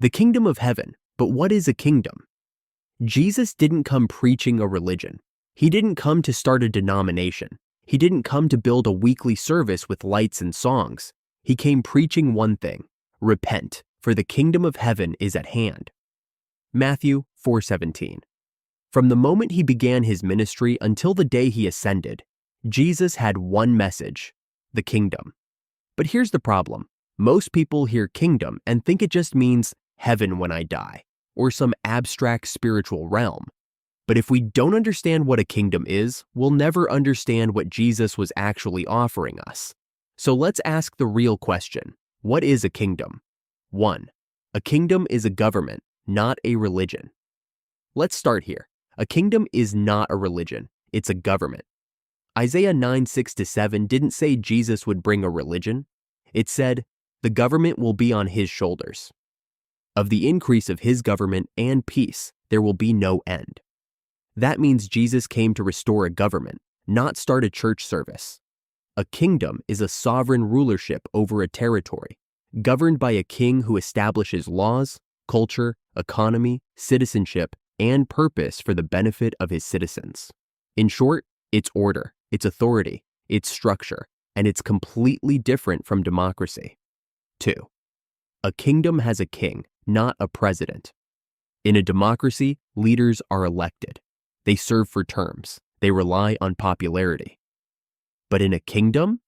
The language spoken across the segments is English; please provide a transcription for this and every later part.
The kingdom of heaven. But what is a kingdom? Jesus didn't come preaching a religion. He didn't come to start a denomination. He didn't come to build a weekly service with lights and songs. He came preaching one thing: repent, for the kingdom of heaven is at hand. Matthew 4:17. From the moment he began his ministry until the day he ascended, Jesus had one message: the kingdom. But here's the problem. Most people hear kingdom and think it just means heaven when I die, or some abstract spiritual realm. But if we don't understand what a kingdom is, we'll never understand what Jesus was actually offering us. So let's ask the real question. What is a kingdom? 1. A kingdom is a government, not a religion. Let's start here. A kingdom is not a religion, it's a government. Isaiah 9:6-7 didn't say Jesus would bring a religion. It said, the government will be on his shoulders. Of the increase of his government and peace, there will be no end. That means Jesus came to restore a government, not start a church service. A kingdom is a sovereign rulership over a territory, governed by a king who establishes laws, culture, economy, citizenship, and purpose for the benefit of his citizens. In short, it's order, it's authority, it's structure, and it's completely different from democracy. 2. A kingdom has a king, not a president. In a democracy, leaders are elected. They serve for terms. They rely on popularity. But in a kingdom,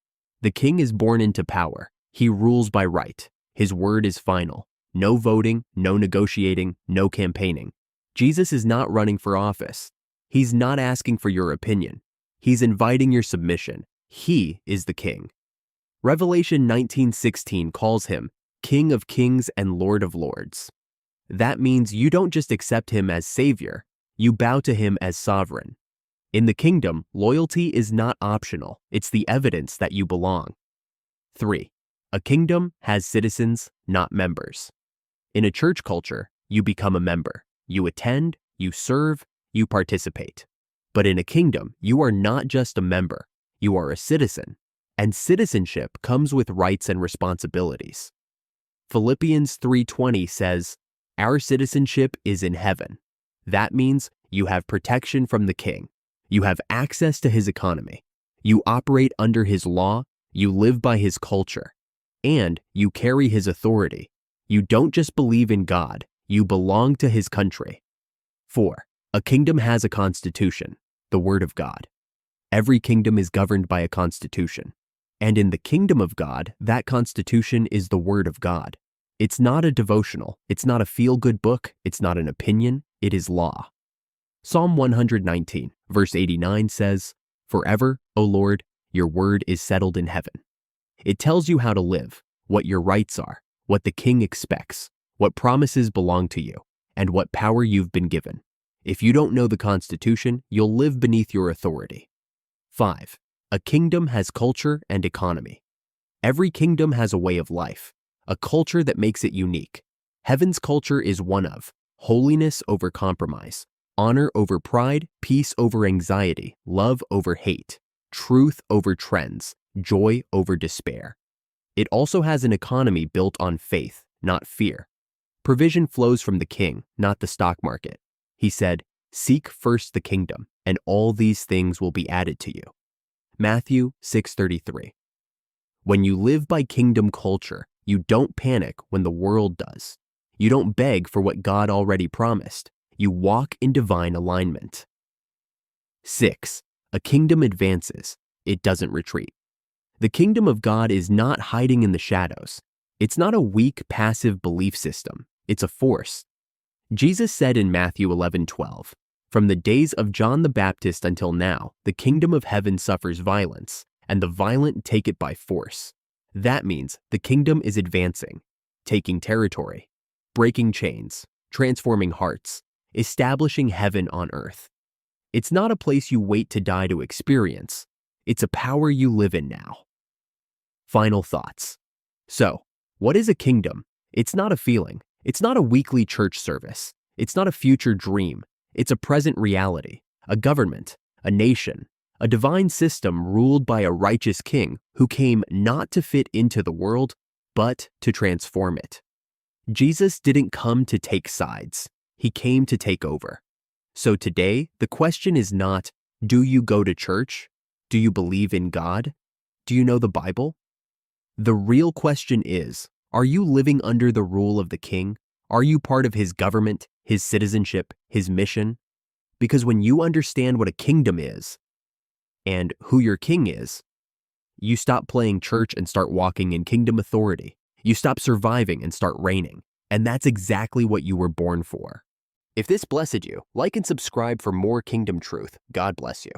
the king is born into power. He rules by right. His word is final. No voting, no negotiating, no campaigning. Jesus is not running for office. He's not asking for your opinion. He's inviting your submission. He is the king. Revelation 19:16 calls him King of Kings and Lord of Lords. That means you don't just accept him as Savior, you bow to him as sovereign. In the kingdom, loyalty is not optional. It's the evidence that you belong. 3. A kingdom has citizens, not members. In a church culture, you become a member. You attend, you serve, you participate. But in a kingdom, you are not just a member. You are a citizen. And citizenship comes with rights and responsibilities. Philippians 3:20 says, our citizenship is in heaven. That means you have protection from the king. You have access to his economy. You operate under his law. You live by his culture. And you carry his authority. You don't just believe in God. You belong to his country. 4. A kingdom has a constitution, the word of God. Every kingdom is governed by a constitution. And in the kingdom of God, that constitution is the word of God. It's not a devotional. It's not a feel-good book. It's not an opinion. It is law. Psalm 119, verse 89 says, forever, O Lord, your word is settled in heaven. It tells you how to live, what your rights are, what the king expects, what promises belong to you, and what power you've been given. If you don't know the Constitution, you'll live beneath your authority. 5. A kingdom has culture and economy. Every kingdom has a way of life, a culture that makes it unique. Heaven's culture is one of holiness over compromise, honor over pride, peace over anxiety, love over hate, truth over trends, joy over despair. It also has an economy built on faith, not fear. Provision flows from the king, not the stock market. He said, seek first the kingdom, and all these things will be added to you. Matthew 6:33. When you live by kingdom culture, you don't panic when the world does. You don't beg for what God already promised. You walk in divine alignment. 6. A kingdom advances. It doesn't retreat. The kingdom of God is not hiding in the shadows. It's not a weak, passive belief system. It's a force. Jesus said in Matthew 11:12, from the days of John the Baptist until now, the kingdom of heaven suffers violence, and the violent take it by force. That means the kingdom is advancing, taking territory, breaking chains, transforming hearts, establishing heaven on earth. It's not a place you wait to die to experience. It's a power you live in now. Final thoughts. So, what is a kingdom? It's not a feeling. It's not a weekly church service. It's not a future dream. It's a present reality, a government, a nation, a divine system ruled by a righteous king who came not to fit into the world, but to transform it. Jesus didn't come to take sides. He came to take over. So today, the question is not, do you go to church? Do you believe in God? Do you know the Bible? The real question is, are you living under the rule of the King? Are you part of his government, his citizenship, his mission? Because when you understand what a kingdom is and who your king is, you stop playing church and start walking in kingdom authority. You stop surviving and start reigning. And that's exactly what you were born for. If this blessed you, like and subscribe for more kingdom truth. God bless you.